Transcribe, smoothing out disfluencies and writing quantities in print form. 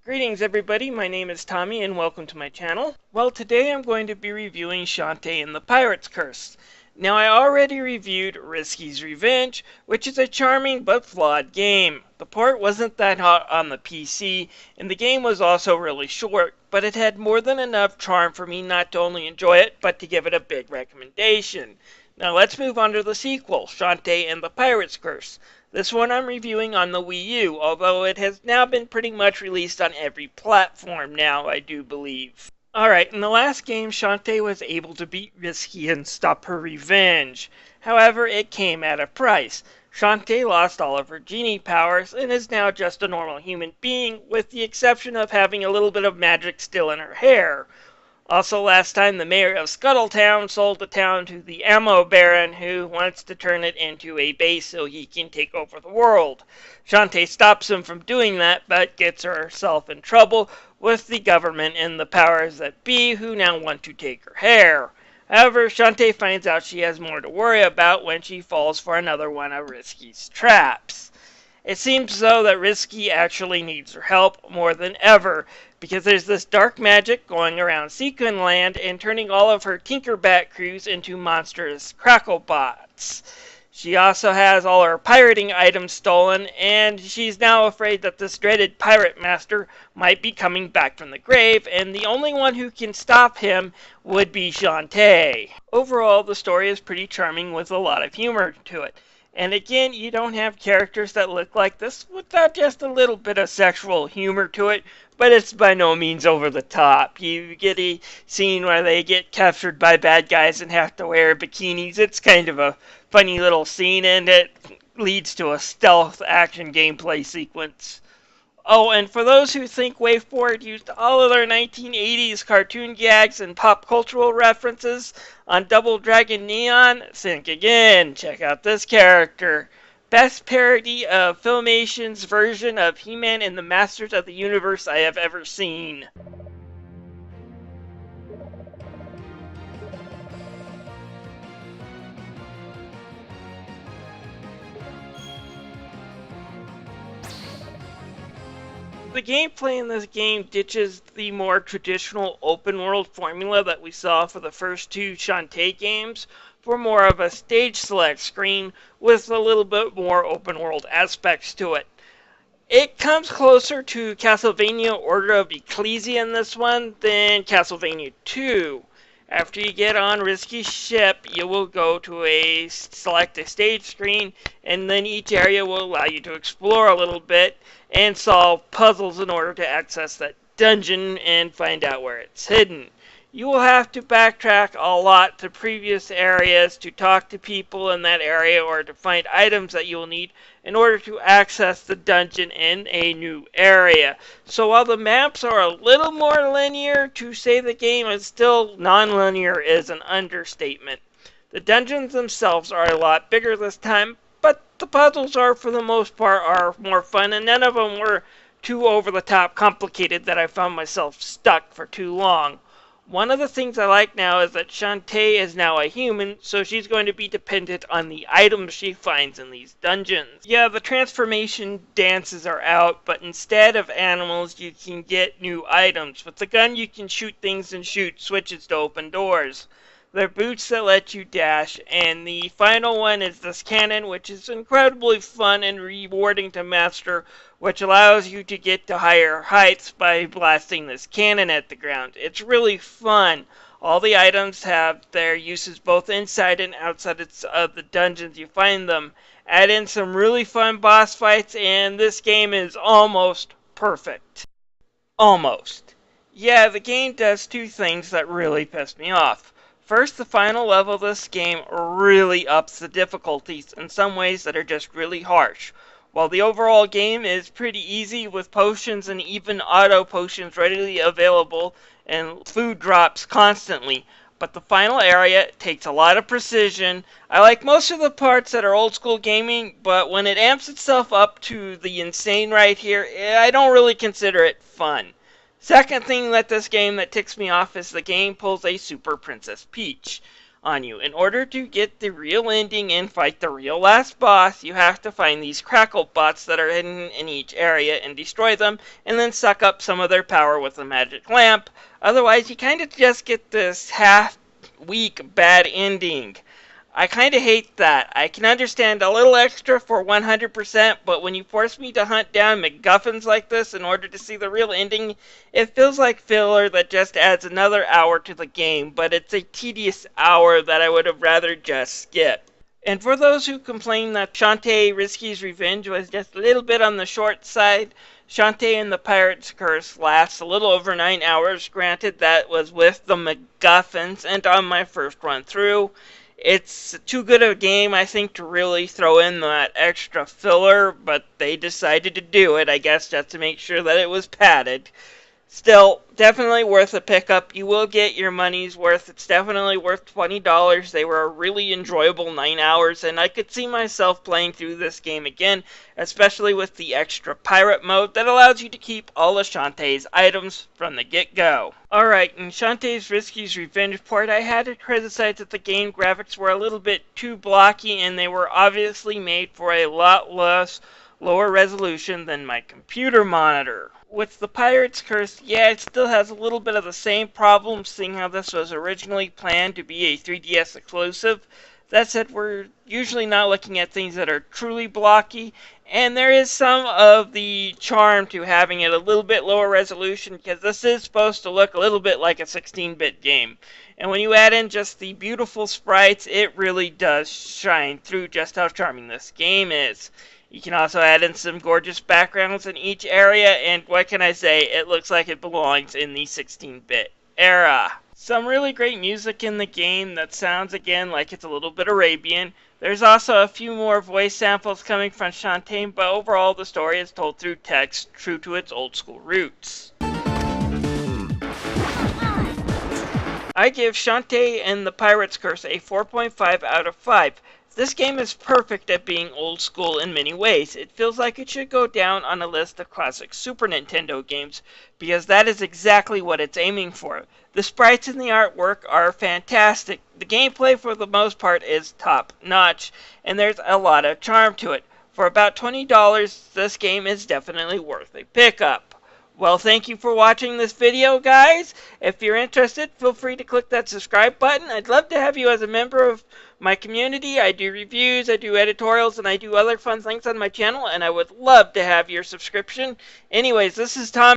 Greetings everybody, my name is Tommy and welcome to my channel. Well, today I'm going to be reviewing Shantae and the Pirate's Curse. Now, I already reviewed Risky's Revenge, which is a charming but flawed game. The port wasn't that hot on the PC, and the game was also really short, but it had more than enough charm for me not to only enjoy it, but to give it a big recommendation. Now let's move on to the sequel, Shantae and the Pirate's Curse. This one I'm reviewing on the Wii U, although it has now been pretty much released on every platform now, I do believe. Alright, in the last game, Shantae was able to beat Risky and stop her revenge. However, it came at a price. Shantae lost all of her genie powers and is now just a normal human being, with the exception of having a little bit of magic still in her hair. Also, last time, the mayor of Scuttletown sold the town to the ammo baron, who wants to turn it into a base so he can take over the world. Shantae stops him from doing that, but gets herself in trouble with the government and the powers that be, who now want to take her hair. However, Shantae finds out she has more to worry about when she falls for another one of Risky's traps. It seems though that Risky actually needs her help more than ever, because there's this dark magic going around Sequin Land and turning all of her Tinkerbat crews into monstrous cracklebots. She also has all her pirating items stolen, and she's now afraid that this dreaded pirate master might be coming back from the grave, and the only one who can stop him would be Shantae. Overall, the story is pretty charming with a lot of humor to it. And again, you don't have characters that look like this without just a little bit of sexual humor to it, but it's by no means over the top. You get a scene where they get captured by bad guys and have to wear bikinis. It's kind of a funny little scene, and it leads to a stealth action gameplay sequence. Oh, and for those who think WaveForward used all of their 1980s cartoon gags and pop cultural references on Double Dragon Neon, think again. Check out this character. Best parody of Filmation's version of He-Man and the Masters of the Universe I have ever seen. The gameplay in this game ditches the more traditional open-world formula that we saw for the first two Shantae games for more of a stage select screen with a little bit more open-world aspects to it. It comes closer to Castlevania Order of Ecclesia in this one than Castlevania 2. After you get on Risky's ship, you will go to select a stage screen, and then each area will allow you to explore a little bit and solve puzzles in order to access that dungeon and find out where it's hidden. You will have to backtrack a lot to previous areas to talk to people in that area or to find items that you will need in order to access the dungeon in a new area. So while the maps are a little more linear, to say the game is still non-linear is an understatement. The dungeons themselves are a lot bigger this time, but the puzzles are, for the most part, are more fun, and none of them were too over-the-top complicated that I found myself stuck for too long. One of the things I like now is that Shantae is now a human, so she's going to be dependent on the items she finds in these dungeons. Yeah, the transformation dances are out, but instead of animals, you can get new items. With the gun, you can shoot things and shoot switches to open doors. They're boots that let you dash, and the final one is this cannon, which is incredibly fun and rewarding to master, which allows you to get to higher heights by blasting this cannon at the ground. It's really fun. All the items have their uses both inside and outside of the dungeons you find them. Add in some really fun boss fights, and this game is almost perfect. Almost. Yeah, the game does two things that really piss me off. First, the final level of this game really ups the difficulties in some ways that are just really harsh. While the overall game is pretty easy with potions and even auto potions readily available and food drops constantly, but the final area takes a lot of precision. I like most of the parts that are old school gaming, but when it amps itself up to the insane right here, I don't really consider it fun. Second thing that this game that ticks me off is the game pulls a Super Princess Peach. on you. In order to get the real ending and fight the real last boss, you have to find these crackle bots that are hidden in each area and destroy them, and then suck up some of their power with a magic lamp. Otherwise, you kind of just get this half-weak bad ending. I kind of hate that. I can understand a little extra for 100%, but when you force me to hunt down MacGuffins like this in order to see the real ending, it feels like filler that just adds another hour to the game, but it's a tedious hour that I would have rather just skip. And for those who complain that Shantae Risky's Revenge was just a little bit on the short side, Shantae and the Pirate's Curse lasts a little over 9 hours. Granted, that was with the MacGuffins and on my first run through. It's too good a game, I think, to really throw in that extra filler, but they decided to do it, I guess, just to make sure that it was padded. Still, definitely worth a pickup. You will get your money's worth. It's definitely worth $20. They were a really enjoyable 9 hours, and I could see myself playing through this game again, especially with the extra pirate mode that allows you to keep all of Shantae's items from the get-go. Alright, in Shantae's Risky's Revenge port, I had to criticize that the game graphics were a little bit too blocky, and they were obviously made for a lot lower resolution than my computer monitor. With the Pirate's Curse, yeah, it still has a little bit of the same problems, seeing how this was originally planned to be a 3DS exclusive. That said, we're usually not looking at things that are truly blocky, and there is some of the charm to having it a little bit lower resolution, because this is supposed to look a little bit like a 16-bit game. And when you add in just the beautiful sprites, it really does shine through just how charming this game is. You can also add in some gorgeous backgrounds in each area, and what can I say, it looks like it belongs in the 16-bit era. Some really great music in the game that sounds again like it's a little bit Arabian. There's also a few more voice samples coming from Shantae, but overall the story is told through text, true to its old school roots. I give Shantae and the Pirate's Curse a 4.5 out of 5. This game is perfect at being old school in many ways. It feels like it should go down on a list of classic Super Nintendo games, because that is exactly what it's aiming for. The sprites and the artwork are fantastic. The gameplay for the most part is top notch, and there's a lot of charm to it. For about $20, this game is definitely worth a pickup. Well, thank you for watching this video, guys. If you're interested, feel free to click that subscribe button. I'd love to have you as a member of my community. I do reviews, I do editorials, and I do other fun things on my channel, and I would love to have your subscription. Anyways, this is Tom.